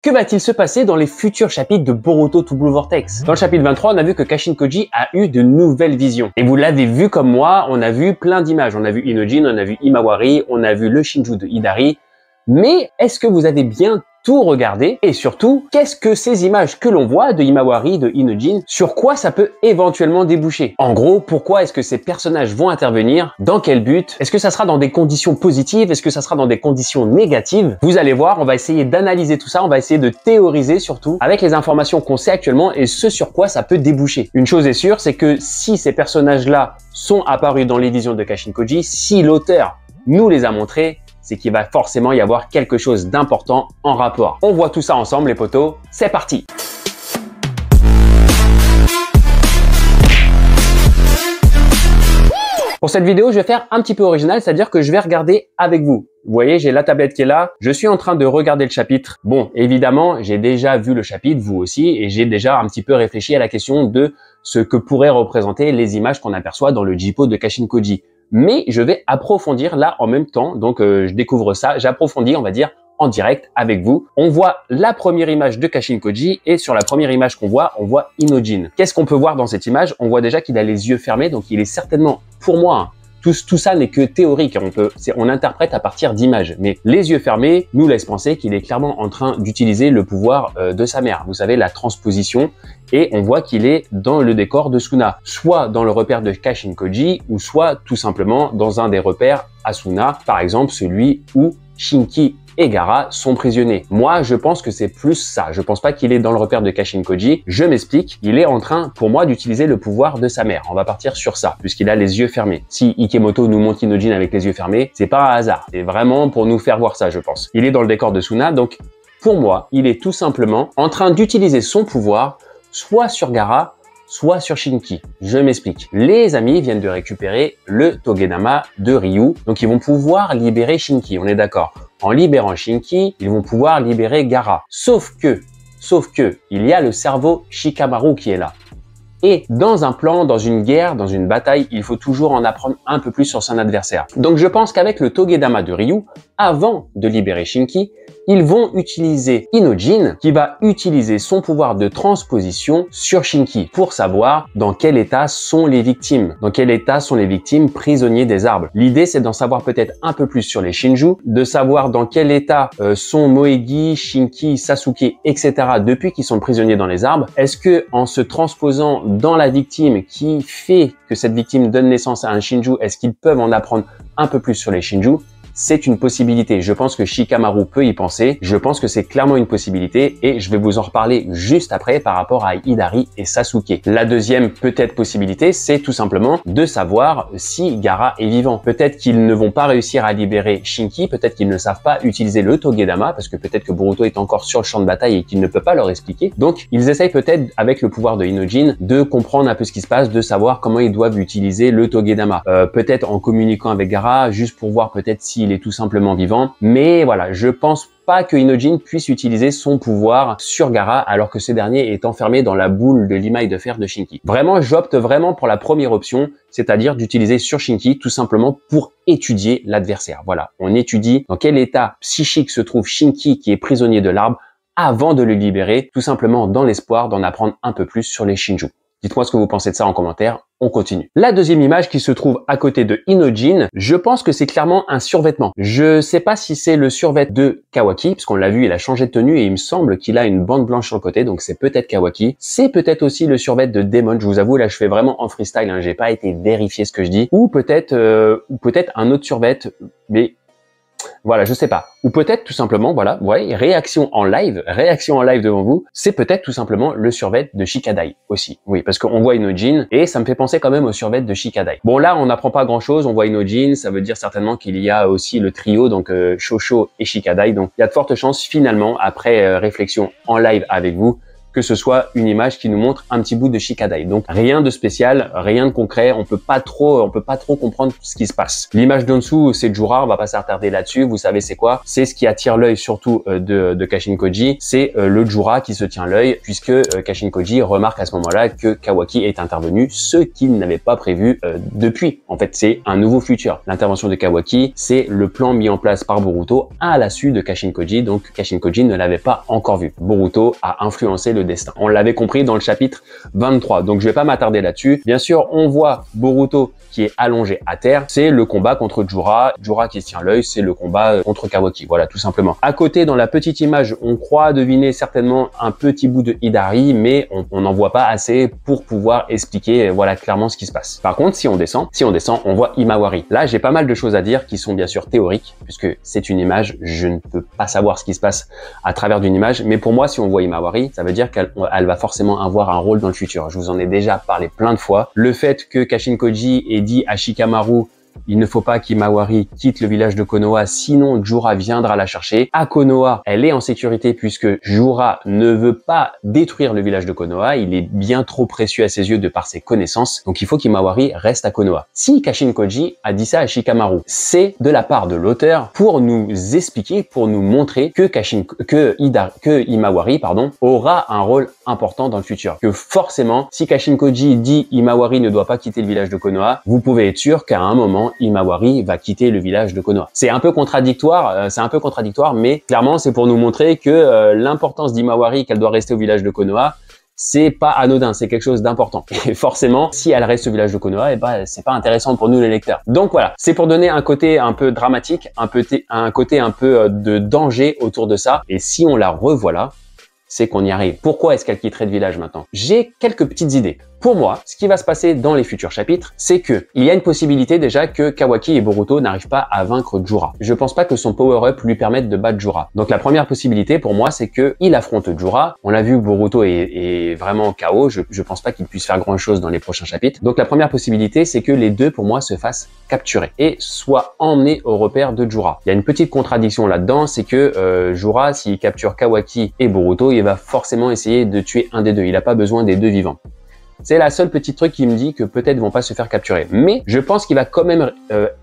Que va-t-il se passer dans les futurs chapitres de Boruto to Blue Vortex? Dans le chapitre 23, on a vu que Kashin Koji a eu de nouvelles visions. Et vous l'avez vu comme moi, on a vu plein d'images. On a vu Inojin, on a vu Himawari, on a vu le Shinju de Hidari. Mais est-ce que vous avez bien tout regardé? Et surtout, qu'est-ce que ces images que l'on voit de Himawari, de Inojin, sur quoi ça peut éventuellement déboucher? En gros, pourquoi est-ce que ces personnages vont intervenir? Dans quel but? Est-ce que ça sera dans des conditions positives? Est-ce que ça sera dans des conditions négatives? Vous allez voir, on va essayer d'analyser tout ça, on va essayer de théoriser surtout avec les informations qu'on sait actuellement et ce sur quoi ça peut déboucher. Une chose est sûre, c'est que si ces personnages-là sont apparus dans les visions de Kashin Koji, si l'auteur nous les a montrés, c'est qu'il va forcément y avoir quelque chose d'important en rapport. On voit tout ça ensemble les potos, c'est parti! Pour cette vidéo, je vais faire un petit peu original, c'est-à-dire que je vais regarder avec vous. Vous voyez, j'ai la tablette qui est là, je suis en train de regarder le chapitre. Bon, évidemment, j'ai déjà vu le chapitre, vous aussi, et j'ai déjà un petit peu réfléchi à la question de ce que pourraient représenter les images qu'on aperçoit dans le Jippo de Kashin Koji. Mais je vais approfondir là en même temps, donc je découvre ça, j'approfondis, on va dire, en direct avec vous. On voit la première image de Kashin Koji et sur la première image qu'on voit, on voit Inojin. Qu'est-ce qu'on peut voir dans cette image? On voit déjà qu'il a les yeux fermés, donc il est certainement, pour moi, tout ça n'est que théorique, on interprète à partir d'images. Mais les yeux fermés nous laissent penser qu'il est clairement en train d'utiliser le pouvoir de sa mère. Vous savez, la transposition. Et on voit qu'il est dans le décor de Suna. Soit dans le repère de Kashin Koji, ou soit tout simplement dans un des repères Asuna. Par exemple, celui où Shinki et Gaara sont prisonniers. Moi, je pense que c'est plus ça. Je pense pas qu'il est dans le repère de Kashin Koji. Je m'explique. Il est en train, pour moi, d'utiliser le pouvoir de sa mère. On va partir sur ça, puisqu'il a les yeux fermés. Si Ikemoto nous montre Inojin avec les yeux fermés, c'est pas un hasard. C'est vraiment pour nous faire voir ça, je pense. Il est dans le décor de Suna, donc pour moi, il est tout simplement en train d'utiliser son pouvoir soit sur Gaara, soit sur Shinki. Je m'explique. Les amis viennent de récupérer le Togedama de Ryu, donc ils vont pouvoir libérer Shinki, on est d'accord. En libérant Shinki, ils vont pouvoir libérer Gaara. Sauf que, il y a le cerveau Shikamaru qui est là. Et dans un plan, dans une guerre, dans une bataille, il faut toujours en apprendre un peu plus sur son adversaire. Donc je pense qu'avec le Togedama de Ryu, avant de libérer Shinki, ils vont utiliser Inojin qui va utiliser son pouvoir de transposition sur Shinki pour savoir dans quel état sont les victimes, dans quel état sont les victimes prisonniers des arbres. L'idée c'est d'en savoir peut-être un peu plus sur les Shinju, de savoir dans quel état sont Moegi, Shinki, Sasuke, etc. depuis qu'ils sont prisonniers dans les arbres. Est-ce que en se transposant dans la victime qui fait que cette victime donne naissance à un Shinju, est-ce qu'ils peuvent en apprendre un peu plus sur les Shinju? C'est une possibilité. Je pense que Shikamaru peut y penser. Je pense que c'est clairement une possibilité et je vais vous en reparler juste après par rapport à Hidari et Sasuke. La deuxième peut-être possibilité, c'est tout simplement de savoir si Gaara est vivant. Peut-être qu'ils ne vont pas réussir à libérer Shinki, peut-être qu'ils ne savent pas utiliser le Togedama parce que peut-être que Boruto est encore sur le champ de bataille et qu'il ne peut pas leur expliquer. Donc, ils essayent peut-être avec le pouvoir de Inojin de comprendre un peu ce qui se passe, de savoir comment ils doivent utiliser le Togedama. Peut-être en communiquant avec Gaara, juste pour voir peut-être s'il est tout simplement vivant. Mais voilà, je pense pas que Inojin puisse utiliser son pouvoir sur Gaara alors que ce dernier est enfermé dans la boule de limaille de fer de Shinki. Vraiment, j'opte vraiment pour la première option, c'est-à-dire d'utiliser sur Shinki tout simplement pour étudier l'adversaire. Voilà, on étudie dans quel état psychique se trouve Shinki qui est prisonnier de l'arbre avant de le libérer, tout simplement dans l'espoir d'en apprendre un peu plus sur les Shinju. Dites-moi ce que vous pensez de ça en commentaire, on continue. La deuxième image qui se trouve à côté de Inojin, je pense que c'est clairement un survêtement. Je sais pas si c'est le survêt de Kawaki, puisqu'on l'a vu, il a changé de tenue et il me semble qu'il a une bande blanche sur le côté, donc c'est peut-être Kawaki. C'est peut-être aussi le survêt de Demon, je vous avoue, là je fais vraiment en freestyle, hein, j'ai pas été vérifié ce que je dis. Ou peut-être un autre survêt, mais voilà, je sais pas. Ou peut-être tout simplement, voilà, ouais, réaction en live devant vous, c'est peut-être tout simplement le survêt de Shikadai aussi. Oui, parce qu'on voit Inojin et ça me fait penser quand même au survêt de Shikadai. Bon là, on n'apprend pas grand chose, on voit Inojin, ça veut dire certainement qu'il y a aussi le trio, donc Shosho et Shikadai. Donc il y a de fortes chances finalement, après réflexion en live avec vous, que ce soit une image qui nous montre un petit bout de Shikadai. Donc rien de spécial, rien de concret, on peut pas trop comprendre ce qui se passe. L'image d'en dessous, c'est Jura, on va pas s'attarder là-dessus, vous savez c'est quoi? C'est ce qui attire l'œil surtout de Kashin Koji, c'est le Jura qui se tient l'œil, puisque Kashin Koji remarque à ce moment-là que Kawaki est intervenu, ce qu'il n'avait pas prévu depuis. En fait, c'est un nouveau futur. L'intervention de Kawaki, c'est le plan mis en place par Boruto à la suite de Kashin Koji, donc Kashin Koji ne l'avait pas encore vu. Boruto a influencé le destin. On l'avait compris dans le chapitre 23, donc je vais pas m'attarder là-dessus. Bien sûr, on voit Boruto qui est allongé à terre, c'est le combat contre Jura. Jura qui se tient l'œil, c'est le combat contre Kawaki, voilà, tout simplement. À côté, dans la petite image, on croit deviner certainement un petit bout de Hidari, mais on n'en voit pas assez pour pouvoir expliquer, voilà, clairement ce qui se passe. Par contre, si on descend, on voit Himawari. Là, j'ai pas mal de choses à dire qui sont bien sûr théoriques, puisque c'est une image, je ne peux pas savoir ce qui se passe à travers d'une image, mais pour moi, si on voit Himawari, ça veut dire qu'elle va forcément avoir un rôle dans le futur. Je vous en ai déjà parlé plein de fois. Le fait que Kashin Koji ait dit à Shikamaru il ne faut pas qu'Himawari quitte le village de Konoha, sinon Jura viendra la chercher. À Konoha, elle est en sécurité puisque Jura ne veut pas détruire le village de Konoha. Il est bien trop précieux à ses yeux de par ses connaissances. Donc il faut qu'Himawari reste à Konoha. Si Kashin Koji a dit ça à Shikamaru, c'est de la part de l'auteur pour nous expliquer, pour nous montrer que Himawari, aura un rôle important dans le futur. Que forcément, si Kashin Koji dit Himawari ne doit pas quitter le village de Konoha, vous pouvez être sûr qu'à un moment, Himawari va quitter le village de Konoha. C'est un peu contradictoire, mais clairement c'est pour nous montrer que l'importance d'Himawari, qu'elle doit rester au village de Konoha, c'est pas anodin, c'est quelque chose d'important. Et forcément, si elle reste au village de Konoha, c'est pas intéressant pour nous les lecteurs. Donc voilà, c'est pour donner un côté un peu dramatique, un côté un peu de danger autour de ça. Et si on la revoit là, c'est qu'on y arrive. Pourquoi est-ce qu'elle quitterait le village maintenant? J'ai quelques petites idées. Pour moi, ce qui va se passer dans les futurs chapitres, c'est que il y a une possibilité déjà que Kawaki et Boruto n'arrivent pas à vaincre Jura. Je pense pas que son power-up lui permette de battre Jura. Donc la première possibilité pour moi, c'est que il affronte Jura. On l'a vu, Boruto est vraiment KO. Je pense pas qu'il puisse faire grand-chose dans les prochains chapitres. Donc la première possibilité, c'est que les deux, pour moi, se fassent capturer et soient emmenés au repère de Jura. Il y a une petite contradiction là-dedans, c'est que Jura, s'il capture Kawaki et Boruto, il va forcément essayer de tuer un des deux. Il n'a pas besoin des deux vivants. C'est la seule petite truc qui me dit que peut-être ils vont pas se faire capturer. Mais je pense qu'il va quand même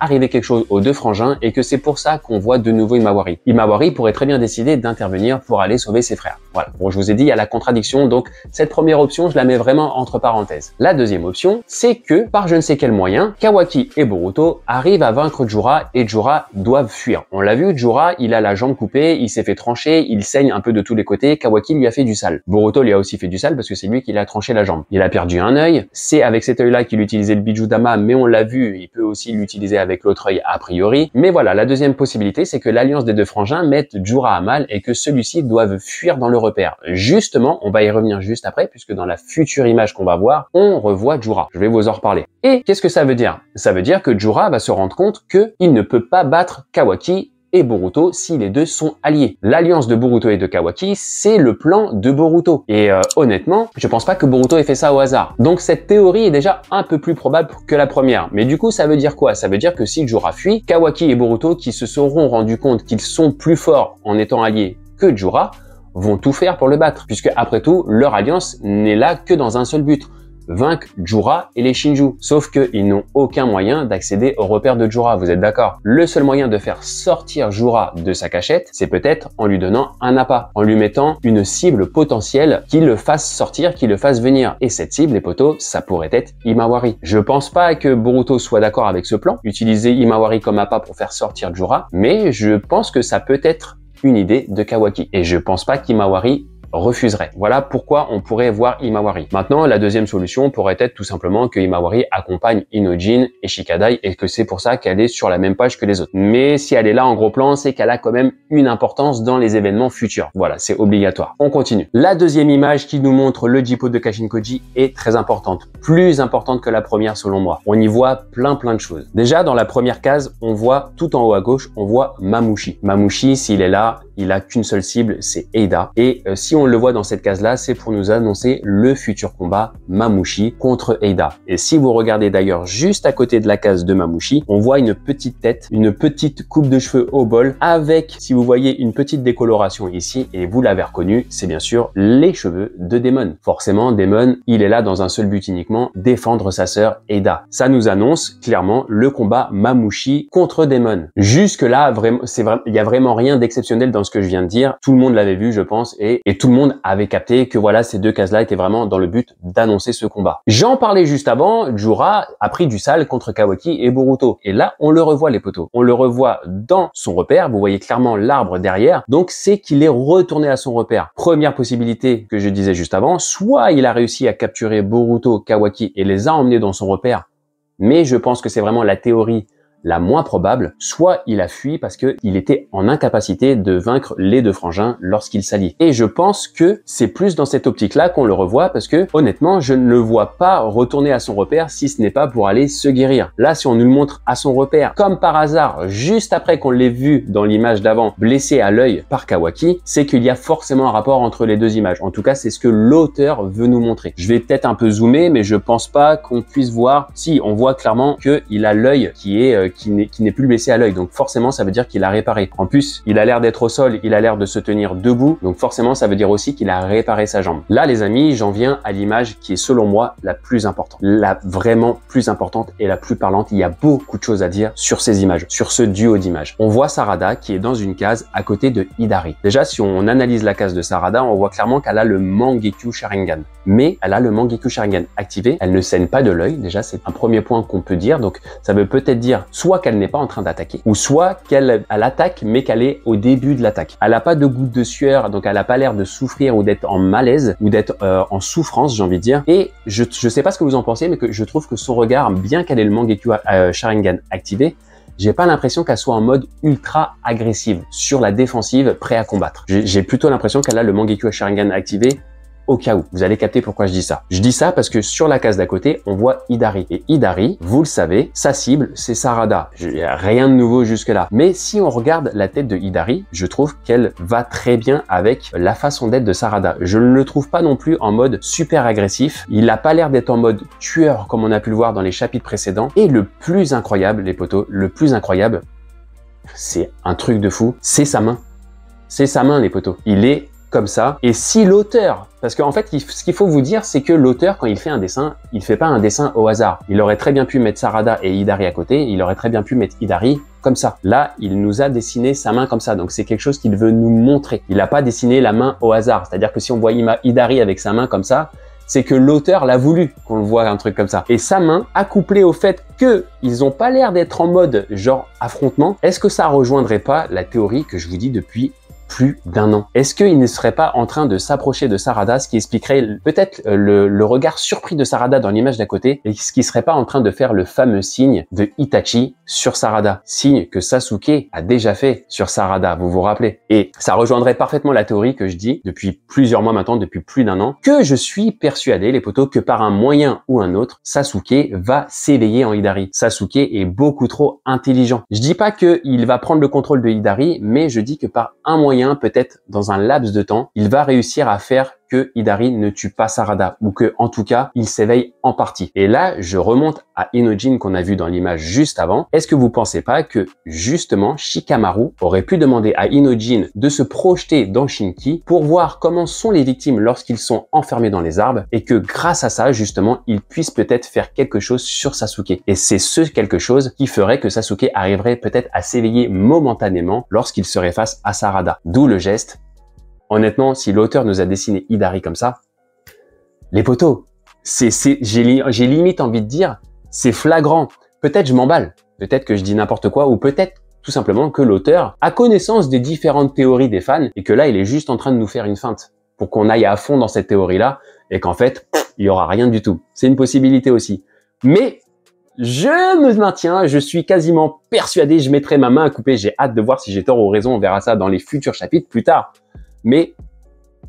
arriver quelque chose aux deux frangins et que c'est pour ça qu'on voit de nouveau Himawari. Himawari pourrait très bien décider d'intervenir pour aller sauver ses frères. Voilà. Bon, je vous ai dit, il y a la contradiction. Donc, cette première option, je la mets vraiment entre parenthèses. La deuxième option, c'est que par je ne sais quel moyen, Kawaki et Boruto arrivent à vaincre Jura et Jura doivent fuir. On l'a vu, Jura, il a la jambe coupée, il s'est fait trancher, il saigne un peu de tous les côtés. Kawaki lui a fait du sale. Boruto lui a aussi fait du sale parce que c'est lui qui l'a tranché la jambe. Il a perdu un œil, c'est avec cet œil-là qu'il utilisait le Bijudama, mais on l'a vu, il peut aussi l'utiliser avec l'autre œil a priori. Mais voilà, la deuxième possibilité, c'est que l'alliance des deux frangins mette Jura à mal et que celui-ci doive fuir dans le repère. Justement, on va y revenir juste après, puisque dans la future image qu'on va voir, on revoit Jura. Je vais vous en reparler. Et qu'est-ce que ça veut dire? Ça veut dire que Jura va se rendre compte qu'il ne peut pas battre Kawaki et Boruto si les deux sont alliés. L'alliance de Boruto et de Kawaki, c'est le plan de Boruto. Et honnêtement, je pense pas que Boruto ait fait ça au hasard. Donc cette théorie est déjà un peu plus probable que la première. Mais du coup, ça veut dire quoi? Ça veut dire que si Jura fuit, Kawaki et Boruto, qui se seront rendus compte qu'ils sont plus forts en étant alliés que Jura, vont tout faire pour le battre. Puisque après tout, leur alliance n'est là que dans un seul but: vaincre Jura et les Shinju. Sauf qu'ils n'ont aucun moyen d'accéder au repère de Jura, vous êtes d'accord? Le seul moyen de faire sortir Jura de sa cachette, c'est peut-être en lui donnant un appât, en lui mettant une cible potentielle qui le fasse sortir, qui le fasse venir. Et cette cible, les potos, ça pourrait être Himawari. Je pense pas que Boruto soit d'accord avec ce plan, utiliser Himawari comme appât pour faire sortir Jura, mais je pense que ça peut être une idée de Kawaki. Et je pense pas qu'Himawari refuserait. Voilà pourquoi on pourrait voir Himawari. Maintenant, la deuxième solution pourrait être tout simplement que Himawari accompagne Inojin et Shikadai et que c'est pour ça qu'elle est sur la même page que les autres. Mais si elle est là en gros plan, c'est qu'elle a quand même une importance dans les événements futurs. Voilà, c'est obligatoire. On continue. La deuxième image qui nous montre le Jippo de Kashin Koji est très importante. Plus importante que la première selon moi. On y voit plein de choses. Déjà, dans la première case, on voit tout en haut à gauche, on voit Mamushi. Mamushi, s'il est là, il a qu'une seule cible, c'est Eida. Et si on le voit dans cette case-là, c'est pour nous annoncer le futur combat Mamouchi contre Eida. Et si vous regardez d'ailleurs juste à côté de la case de Mamouchi, on voit une petite tête, une petite coupe de cheveux au bol avec, si vous voyez, une petite décoloration ici, et vous l'avez reconnu, c'est bien sûr les cheveux de Daemon. Forcément, Daemon, il est là dans un seul but uniquement, défendre sa sœur Eida. Ça nous annonce clairement le combat Mamouchi contre Daemon. Jusque là, vraiment, il y a vraiment rien d'exceptionnel dans ce que je viens de dire. Tout le monde l'avait vu, je pense, et tout le monde avait capté que voilà, ces deux cases-là étaient vraiment dans le but d'annoncer ce combat. J'en parlais juste avant, Jura a pris du sale contre Kawaki et Boruto. Et là, on le revoit les potos. On le revoit dans son repère. Vous voyez clairement l'arbre derrière. Donc, c'est qu'il est retourné à son repère. Première possibilité que je disais juste avant, soit il a réussi à capturer Boruto, Kawaki et les a emmenés dans son repère. Mais je pense que c'est vraiment la théorie la moins probable, soit il a fui parce qu'il était en incapacité de vaincre les deux frangins lorsqu'il s'allie. Et je pense que c'est plus dans cette optique-là qu'on le revoit parce que, honnêtement, je ne le vois pas retourner à son repère si ce n'est pas pour aller se guérir. Là, si on nous le montre à son repère, comme par hasard, juste après qu'on l'ait vu dans l'image d'avant, blessé à l'œil par Kawaki, c'est qu'il y a forcément un rapport entre les deux images. En tout cas, c'est ce que l'auteur veut nous montrer. Je vais peut-être un peu zoomer, mais je pense pas qu'on puisse voir. Si, on voit clairement qu'il a l'œil qui n'est plus blessé à l'œil. Donc forcément, ça veut dire qu'il a réparé. En plus, il a l'air d'être au sol, il a l'air de se tenir debout. Donc forcément, ça veut dire aussi qu'il a réparé sa jambe. Là, les amis, j'en viens à l'image qui est selon moi la plus importante. La vraiment plus importante et la plus parlante. Il y a beaucoup de choses à dire sur ces images, sur ce duo d'images. On voit Sarada qui est dans une case à côté de Hidari. Déjà, si on analyse la case de Sarada, on voit clairement qu'elle a le Mangekyo Sharingan. Mais elle a le Mangekyo Sharingan activé. Elle ne saigne pas de l'œil. Déjà, c'est un premier point qu'on peut dire. Donc, ça veut peut-être dire soit qu'elle n'est pas en train d'attaquer, ou soit qu'elle attaque mais qu'elle est au début de l'attaque. Elle n'a pas de goutte de sueur, donc elle n'a pas l'air de souffrir ou d'être en malaise ou d'être en souffrance, j'ai envie de dire. Et je sais pas ce que vous en pensez, mais que je trouve que son regard, bien qu'elle ait le Mangekyo Sharingan activé, j'ai pas l'impression qu'elle soit en mode ultra agressive, sur la défensive, prêt à combattre. J'ai plutôt l'impression qu'elle a le Mangekyo Sharingan activé au cas où. Vous allez capter pourquoi je dis ça. Je dis ça parce que sur la case d'à côté, on voit Hidari. Et Hidari, vous le savez, sa cible, c'est Sarada. Il n'y a rien de nouveau jusque-là. Mais si on regarde la tête de Hidari, je trouve qu'elle va très bien avec la façon d'être de Sarada. Je ne le trouve pas non plus en mode super agressif. Il n'a pas l'air d'être en mode tueur comme on a pu le voir dans les chapitres précédents. Et le plus incroyable, les potos, le plus incroyable, c'est un truc de fou, c'est sa main. C'est sa main, les potos. Il est comme ça. Et si l'auteur, parce qu'en fait, ce qu'il faut vous dire, c'est que l'auteur, quand il fait un dessin, il fait pas un dessin au hasard. Il aurait très bien pu mettre Sarada et Hidari à côté, il aurait très bien pu mettre Hidari comme ça. Là, il nous a dessiné sa main comme ça, donc c'est quelque chose qu'il veut nous montrer. Il n'a pas dessiné la main au hasard, c'est-à-dire que si on voit Hidari avec sa main comme ça, c'est que l'auteur l'a voulu qu'on le voit un truc comme ça. Et sa main, accouplée au fait qu'ils n'ont pas l'air d'être en mode genre affrontement, est-ce que ça rejoindrait pas la théorie que je vous dis depuis plus d'un an? Est-ce qu'il ne serait pas en train de s'approcher de Sarada, ce qui expliquerait peut-être le regard surpris de Sarada dans l'image d'à côté, et ce qui serait pas en train de faire le fameux signe de Itachi sur Sarada, signe que Sasuke a déjà fait sur Sarada, vous vous rappelez? Et ça rejoindrait parfaitement la théorie que je dis depuis plusieurs mois maintenant, depuis plus d'un an, que je suis persuadé, les potos, que par un moyen ou un autre, Sasuke va s'éveiller en Hidari. Sasuke est beaucoup trop intelligent. Je dis pas qu'il va prendre le contrôle de Hidari, mais je dis que par un moyen, peut-être dans un laps de temps, il va réussir à faire que Hidari ne tue pas Sarada, ou que, en tout cas, il s'éveille en partie. Et là, je remonte à Inojin qu'on a vu dans l'image juste avant. Est-ce que vous pensez pas que, justement, Shikamaru aurait pu demander à Inojin de se projeter dans Shinki pour voir comment sont les victimes lorsqu'ils sont enfermés dans les arbres, et que grâce à ça, justement, il puisse peut-être faire quelque chose sur Sasuke. Et c'est ce quelque chose qui ferait que Sasuke arriverait peut-être à s'éveiller momentanément lorsqu'il serait face à Sarada. D'où le geste. Honnêtement, si l'auteur nous a dessiné Hidari comme ça, les potos, j'ai limite envie de dire, c'est flagrant. Peut-être je m'emballe, peut-être que je dis n'importe quoi, ou peut-être tout simplement que l'auteur a connaissance des différentes théories des fans et que là, il est juste en train de nous faire une feinte pour qu'on aille à fond dans cette théorie-là et qu'en fait, il y aura rien du tout. C'est une possibilité aussi. Mais je me maintiens, je suis quasiment persuadé, je mettrai ma main à couper. J'ai hâte de voir si j'ai tort ou raison, on verra ça dans les futurs chapitres plus tard. Mais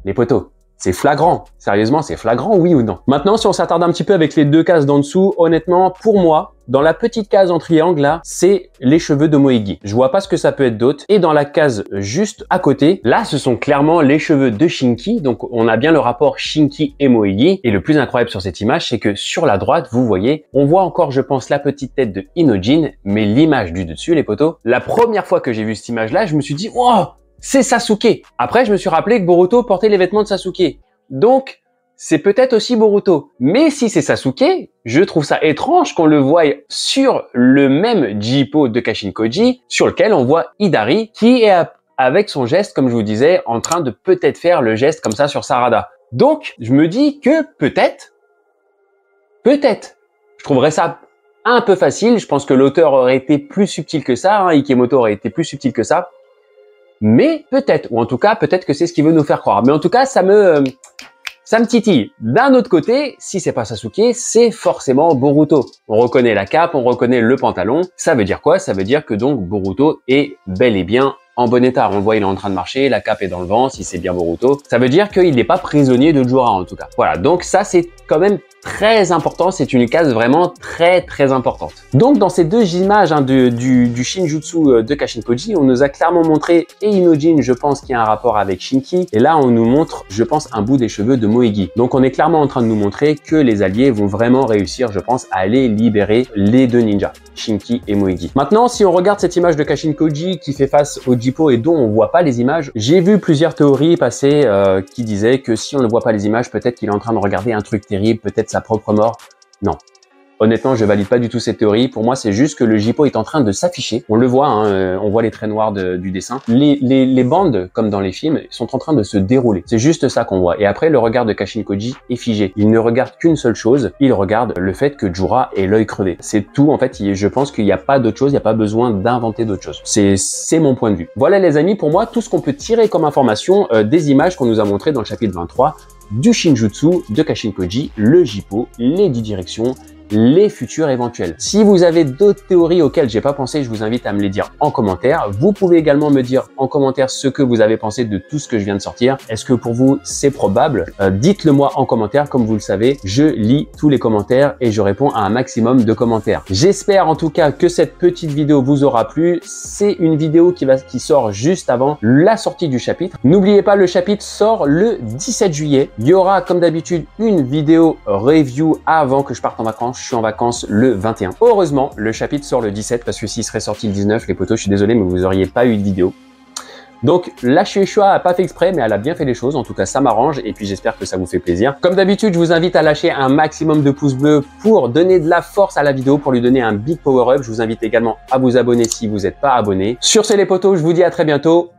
les potos, C'est flagrant. Sérieusement, c'est flagrant, oui ou non? Maintenant, si on s'attarde un petit peu avec les deux cases d'en dessous, honnêtement, pour moi, dans la petite case en triangle là, c'est les cheveux de Moegi. Je vois pas ce que ça peut être d'autre. Et dans la case juste à côté, là, ce sont clairement les cheveux de Shinki. Donc, on a bien le rapport Shinki et Moegi. Et le plus incroyable sur cette image, c'est que sur la droite, vous voyez, on voit encore, je pense, la petite tête de Inojin, mais l'image du dessus, les potos. La première fois que j'ai vu cette image là, je me suis dit, wow, c'est Sasuke. Après, je me suis rappelé que Boruto portait les vêtements de Sasuke. Donc, c'est peut-être aussi Boruto. Mais si c'est Sasuke, je trouve ça étrange qu'on le voie sur le même Jippo de Kashin-Koji, sur lequel on voit Hidari, qui est avec son geste, comme je vous disais, en train de peut-être faire le geste comme ça sur Sarada. Donc, je me dis que peut-être, je trouverais ça un peu facile. Je pense que l'auteur aurait été plus subtil que ça, hein, Ikemoto aurait été plus subtil que ça. Mais peut-être, ou en tout cas, peut-être que c'est ce qu'il veut nous faire croire. Mais en tout cas, ça me titille. D'un autre côté, si c'est pas Sasuke, c'est forcément Boruto. On reconnaît la cape, on reconnaît le pantalon. Ça veut dire quoi? Ça veut dire que donc Boruto est bel et bien en bon état. On le voit, il est en train de marcher, la cape est dans le vent, si c'est bien Boruto. Ça veut dire qu'il n'est pas prisonnier de Ujura en tout cas. Voilà, donc ça c'est quand même très important, c'est une case vraiment très importante. Donc dans ces deux images hein, du Shinjutsu de Kashin-Koji, on nous a clairement montré et Inojin, je pense qu'il y a un rapport avec Shinki, et là on nous montre, je pense, un bout des cheveux de Moegi. Donc on est clairement en train de nous montrer que les alliés vont vraiment réussir, je pense, à aller libérer les deux ninjas, Shinki et Moegi. Maintenant, si on regarde cette image de Kashin-Koji qui fait face au Jippo et dont on voit pas les images, j'ai vu plusieurs théories passer qui disaient que si on ne voit pas les images, peut-être qu'il est en train de regarder un truc terrible, peut-être sa propre mort. Non. Honnêtement, je valide pas du tout cette théorie. Pour moi, c'est juste que le Jippo est en train de s'afficher. On le voit, hein, on voit les traits noirs du dessin. Les bandes, comme dans les films, sont en train de se dérouler. C'est juste ça qu'on voit. Et après, le regard de Kashin-Koji est figé. Il ne regarde qu'une seule chose. Il regarde le fait que Ujura ait l'œil crevé. C'est tout. En fait, je pense qu'il n'y a pas d'autre chose. Il n'y a pas besoin d'inventer d'autre chose. C'est mon point de vue. Voilà, les amis, pour moi, tout ce qu'on peut tirer comme information des images qu'on nous a montrées dans le chapitre 23 du Shinjutsu de Kashin-Koji, le Jippo, les 10 directions, les futurs éventuels. Si vous avez d'autres théories auxquelles j'ai pas pensé, je vous invite à me les dire en commentaire. Vous pouvez également me dire en commentaire ce que vous avez pensé de tout ce que je viens de sortir. Est-ce que pour vous c'est probable? Dites-le moi en commentaire. Comme vous le savez, je lis tous les commentaires et je réponds à un maximum de commentaires. J'espère en tout cas que cette petite vidéo vous aura plu. C'est une vidéo qui sort juste avant la sortie du chapitre. N'oubliez pas, le chapitre sort le 17 juillet. Il y aura comme d'habitude une vidéo review avant que je parte en vacances. Je suis en vacances le 21. Heureusement, le chapitre sort le 17 parce que s'il serait sorti le 19, les potos, je suis désolé, mais vous auriez pas eu de vidéo. Donc la Shueisha a pas fait exprès, mais elle a bien fait les choses. En tout cas, ça m'arrange et puis j'espère que ça vous fait plaisir. Comme d'habitude, je vous invite à lâcher un maximum de pouces bleus pour donner de la force à la vidéo, pour lui donner un big power up. Je vous invite également à vous abonner si vous n'êtes pas abonné. Sur ce, les potos, je vous dis à très bientôt.